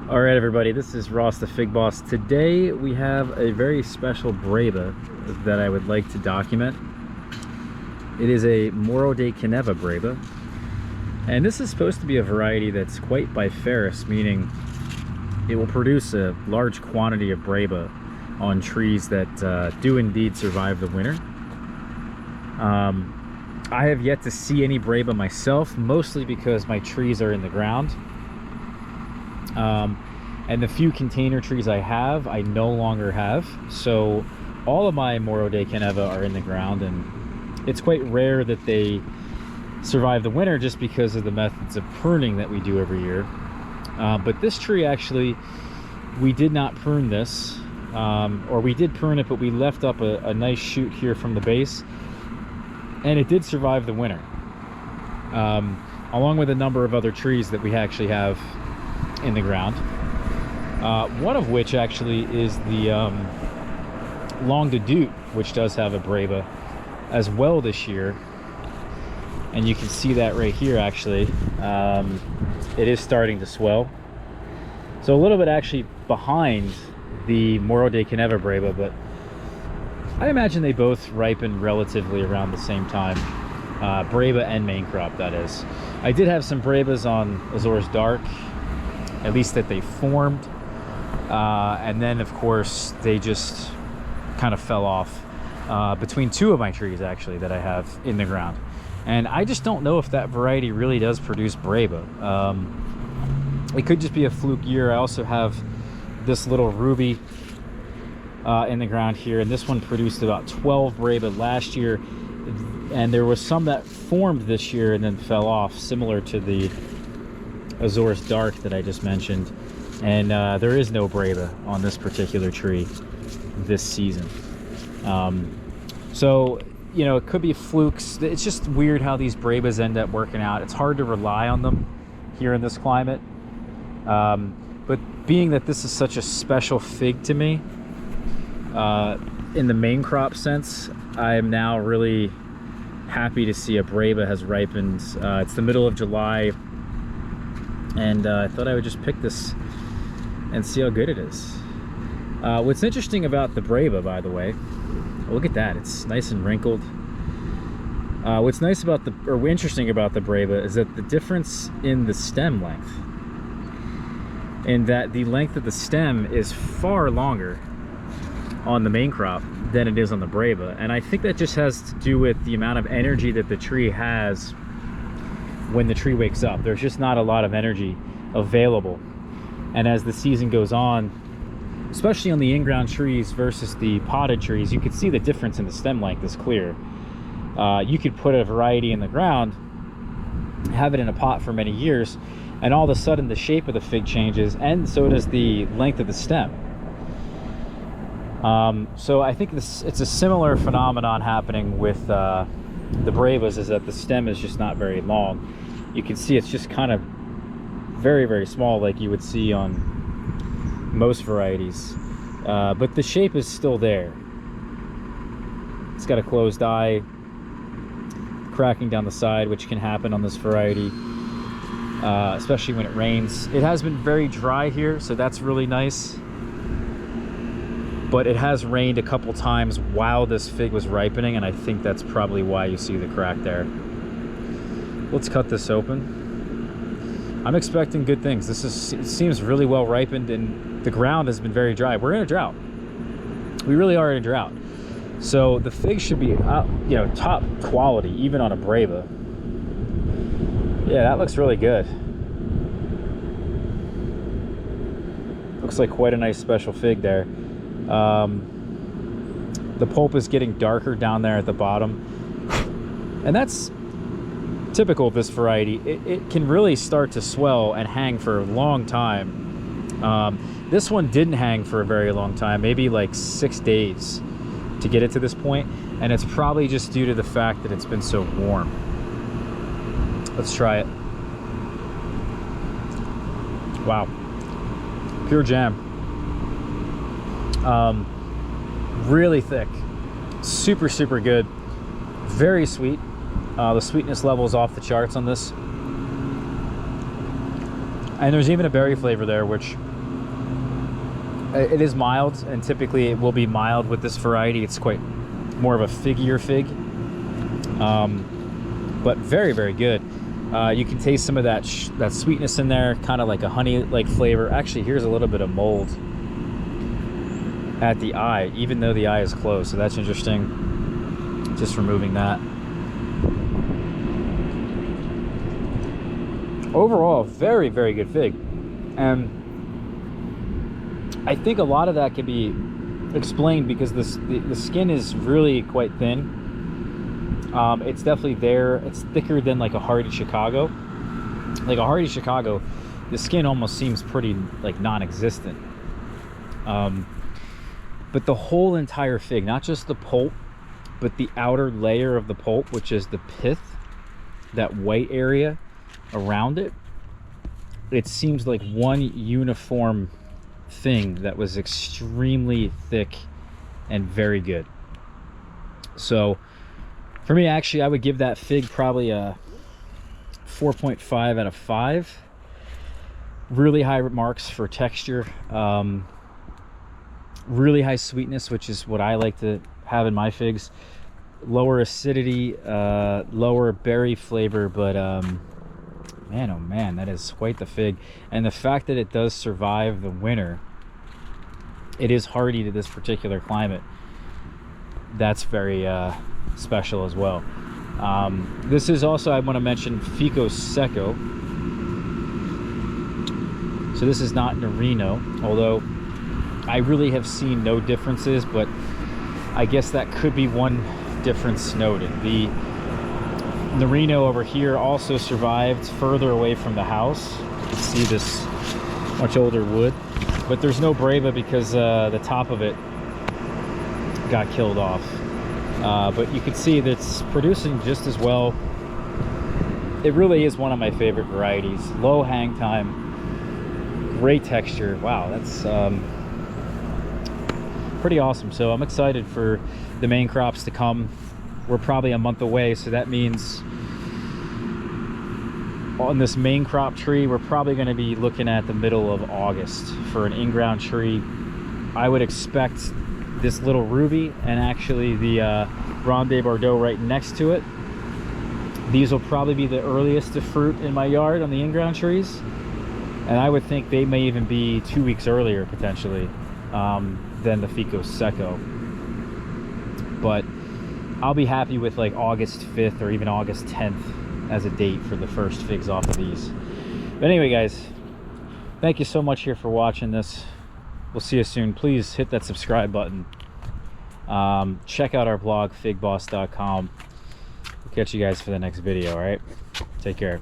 All right, everybody, this is Ross the Fig Boss. Today we have a very special Breba that I would like to document. It is a Moro de Caneva Breba, and this is supposed to be a variety that's quite biferous, meaning it will produce a large quantity of Breba on trees that do indeed survive the winter. I have yet to see any Breba myself, mostly because my trees are in the ground. And the few container trees I have, I no longer have. So all of my Moro de Caneva are in the ground, and it's quite rare that they survive the winter just because of the methods of pruning that we do every year. But this tree, actually, we did not prune this, or we did prune it, but we left up a nice shoot here from the base, and it did survive the winter, along with a number of other trees that we actually have in the ground. One of which actually is the Long de Doute, which does have a Breba as well this year, and you can see that right here. Actually, it is starting to swell, so a little bit actually behind the Moro de Caneva Breba, but I imagine they both ripen relatively around the same time. Breba and main crop, that is. I did have some Brebas on Azores Dark, at least that they formed, and then of course they just kind of fell off between two of my trees actually that I have in the ground, and I just don't know if that variety really does produce Breba. It could just be a fluke year. I also have this little ruby in the ground here, and this one produced about 12 Breba last year, and there was some that formed this year and then fell off, similar to the Azores Dark that I just mentioned. And there is no Breba on this particular tree this season. So, you know, it could be flukes. It's just weird how these Brebas end up working out. It's hard to rely on them here in this climate. But being that this is such a special fig to me, in the main crop sense, I am now really happy to see a Breba has ripened. It's the middle of July, and I thought I would just pick this and see how good it is. What's interesting about the Breba, by the way, look at that, it's nice and wrinkled. What's nice about interesting about the Breba is that the difference in the stem length, and that the length of the stem is far longer on the main crop than it is on the Breba. And I think that just has to do with the amount of energy that the tree has when the tree wakes up. There's just not a lot of energy available, and as the season goes on, especially on the in-ground trees versus the potted trees, you can see the difference in the stem length is clear. You could put a variety in the ground, have it in a pot for many years, and all of a sudden the shape of the fig changes, and so does the length of the stem. So I think it's a similar phenomenon happening with the Brebas, is that the stem is just not very long. You can see it's just kind of very, very small, like you would see on most varieties, but the shape is still there. It's got a closed eye, cracking down the side, which can happen on this variety, especially when it rains. It has been very dry here, so that's really nice, but it has rained a couple times while this fig was ripening, and I think that's probably why you see the crack there. Let's cut this open. I'm expecting good things. It seems really well ripened, and the ground has been very dry. We're in a drought. We really are in a drought. So the fig should be, you know, top quality, even on a Breba. Yeah, that looks really good. Looks like quite a nice special fig there. The pulp is getting darker down there at the bottom, and that's typical of this variety. It can really start to swell and hang for a long time. This one didn't hang for a very long time, maybe like 6 days to get it to this point, and it's probably just due to the fact that it's been so warm. Let's try it. Wow, pure jam. Really thick, super good, very sweet. The sweetness level is off the charts on this, and there's even a berry flavor there, which It is mild, and typically it will be mild with this variety. It's quite more of a figgier fig, but very, very good. You can taste some of that sweetness in there, kind of like a honey-like flavor. Actually, here's a little bit of mold at the eye, even though the eye is closed, so that's interesting. Just removing that. Overall, very, very good fig, and I think a lot of that can be explained because the skin is really quite thin. It's definitely there. It's thicker than like a Hardy Chicago. Like a Hardy Chicago, the skin almost seems pretty like non-existent. But the whole entire fig, not just the pulp, but the outer layer of the pulp, which is the pith, that white area around it, it seems like one uniform thing that was extremely thick and very good. So for me, actually, I would give that fig probably a 4.5 out of 5. Really high marks for texture, really high sweetness, which is what I like to have in my figs. Lower acidity, lower berry flavor, but man, oh man, that is quite the fig. And the fact that it does survive the winter, it is hardy to this particular climate, that's very special as well. This is also, I want to mention, Fico Secco. So this is not Nerino, although I really have seen no differences, but I guess that could be one difference noted. The Nerino over here also survived further away from the house. You can see this much older wood, but there's no Breba because the top of it got killed off. But you can see that it's producing just as well. It really is one of my favorite varieties. Low hang time, great texture. Wow, that's pretty awesome. So I'm excited for the main crops to come. We're probably a month away, so that means on this main crop tree, we're probably going to be looking at the middle of August for an in-ground tree. I would expect this little ruby and actually the Ronde Bordeaux right next to it. These will probably be the earliest to fruit in my yard on the in-ground trees, and I would think they may even be 2 weeks earlier potentially than the Fico Secco. But I'll be happy with like August 5th or even August 10th as a date for the first figs off of these. But anyway, guys, thank you so much here for watching this. We'll see you soon. Please hit that subscribe button. Check out our blog, figboss.com. We'll catch you guys for the next video, all right? Take care.